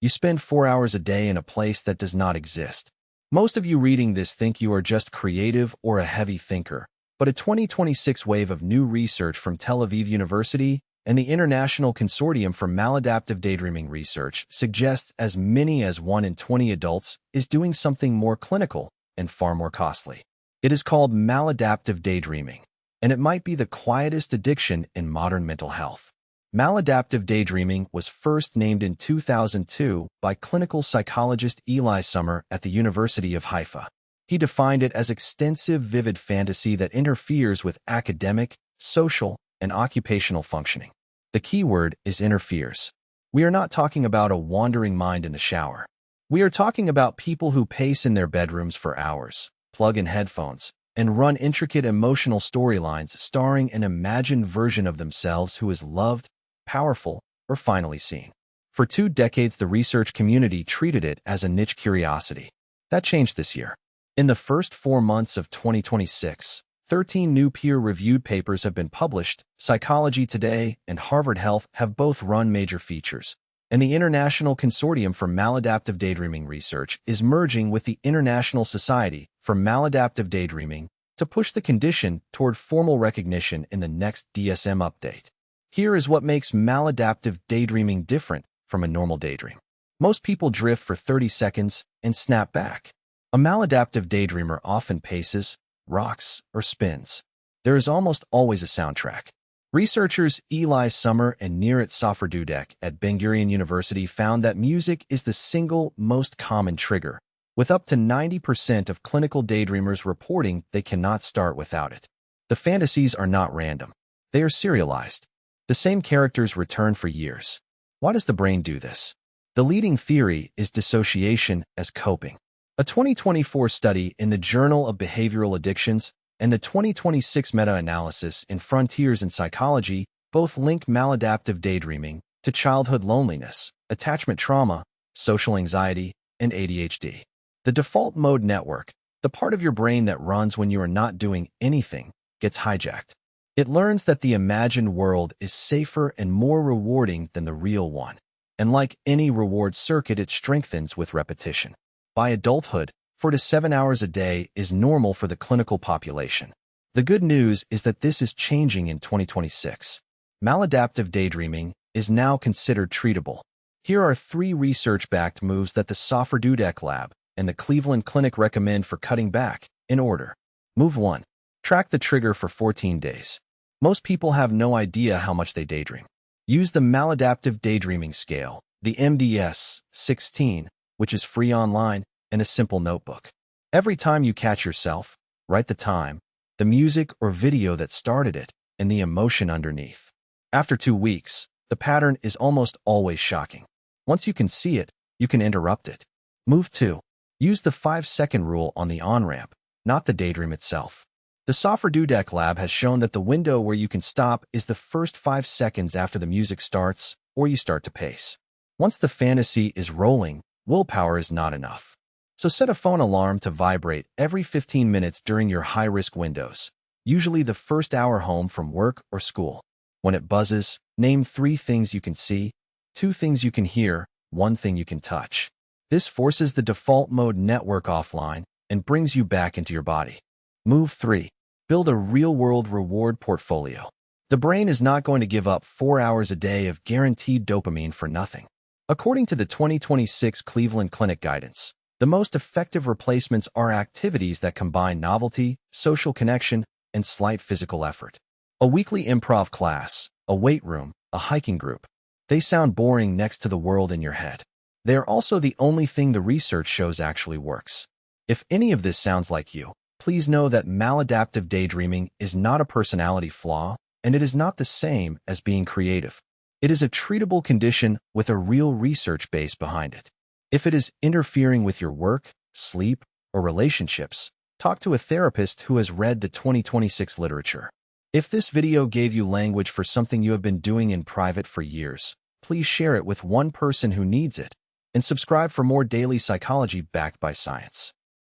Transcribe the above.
You spend 4 hours a day in a place that does not exist. Most of you reading this think you are just creative or a heavy thinker, but a 2026 wave of new research from Tel Aviv University and the International Consortium for Maladaptive Daydreaming Research suggests as many as 1 in 20 adults is doing something more clinical and far more costly. It is called maladaptive daydreaming, and it might be the quietest addiction in modern mental health. Maladaptive daydreaming was first named in 2002 by clinical psychologist Eli Somer at the University of Haifa. He defined it as extensive, vivid fantasy that interferes with academic, social, and occupational functioning. The key word is interferes. We are not talking about a wandering mind in the shower. We are talking about people who pace in their bedrooms for hours, plug in headphones, and run intricate emotional storylines starring an imagined version of themselves who is loved, powerful, or finally seen. For 2 decades, the research community treated it as a niche curiosity. That changed this year. In the first 4 months of 2026, 13 new peer-reviewed papers have been published. Psychology Today and Harvard Health have both run major features, and the International Consortium for Maladaptive Daydreaming Research is merging with the International Society for Maladaptive Daydreaming to push the condition toward formal recognition in the next DSM update. Here is what makes maladaptive daydreaming different from a normal daydream. Most people drift for 30 seconds and snap back. A maladaptive daydreamer often paces, rocks, or spins. There is almost always a soundtrack. Researchers Eli Somer and Soffer-Dudek at Ben-Gurion University found that music is the single most common trigger, with up to 90% of clinical daydreamers reporting they cannot start without it. The fantasies are not random. They are serialized. The same characters return for years. Why does the brain do this? The leading theory is dissociation as coping. A 2024 study in the Journal of Behavioral Addictions and the 2026 meta-analysis in Frontiers in Psychology both link maladaptive daydreaming to childhood loneliness, attachment trauma, social anxiety, and ADHD. The default mode network, the part of your brain that runs when you are not doing anything, gets hijacked. It learns that the imagined world is safer and more rewarding than the real one. And like any reward circuit, it strengthens with repetition. By adulthood, 4 to 7 hours a day is normal for the clinical population. The good news is that this is changing in 2026. Maladaptive daydreaming is now considered treatable. Here are 3 research-backed moves that the Soffer-Dudek lab and the Cleveland Clinic recommend for cutting back, in order. Move 1. Track the trigger for 14 days. Most people have no idea how much they daydream. Use the Maladaptive Daydreaming Scale, the MDS-16, which is free online, and a simple notebook. Every time you catch yourself, write the time, the music or video that started it, and the emotion underneath. After 2 weeks, the pattern is almost always shocking. Once you can see it, you can interrupt it. Move 2. Use the 5-second rule on the on-ramp, not the daydream itself. The Soffer-Dudek lab has shown that the window where you can stop is the first 5 seconds after the music starts or you start to pace. Once the fantasy is rolling, willpower is not enough. So set a phone alarm to vibrate every 15 minutes during your high-risk windows, usually the first hour home from work or school. When it buzzes, name 3 things you can see, 2 things you can hear, 1 thing you can touch. This forces the default mode network offline and brings you back into your body. Move 3. Build a real-world reward portfolio. The brain is not going to give up 4 hours a day of guaranteed dopamine for nothing. According to the 2026 Cleveland Clinic guidance, the most effective replacements are activities that combine novelty, social connection, and slight physical effort. A weekly improv class, a weight room, a hiking group. They sound boring next to the world in your head. They are also the only thing the research shows actually works. If any of this sounds like you, please know that maladaptive daydreaming is not a personality flaw, and it is not the same as being creative. It is a treatable condition with a real research base behind it. If it is interfering with your work, sleep, or relationships, talk to a therapist who has read the 2026 literature. If this video gave you language for something you have been doing in private for years, please share it with one person who needs it, and subscribe for more daily psychology backed by science.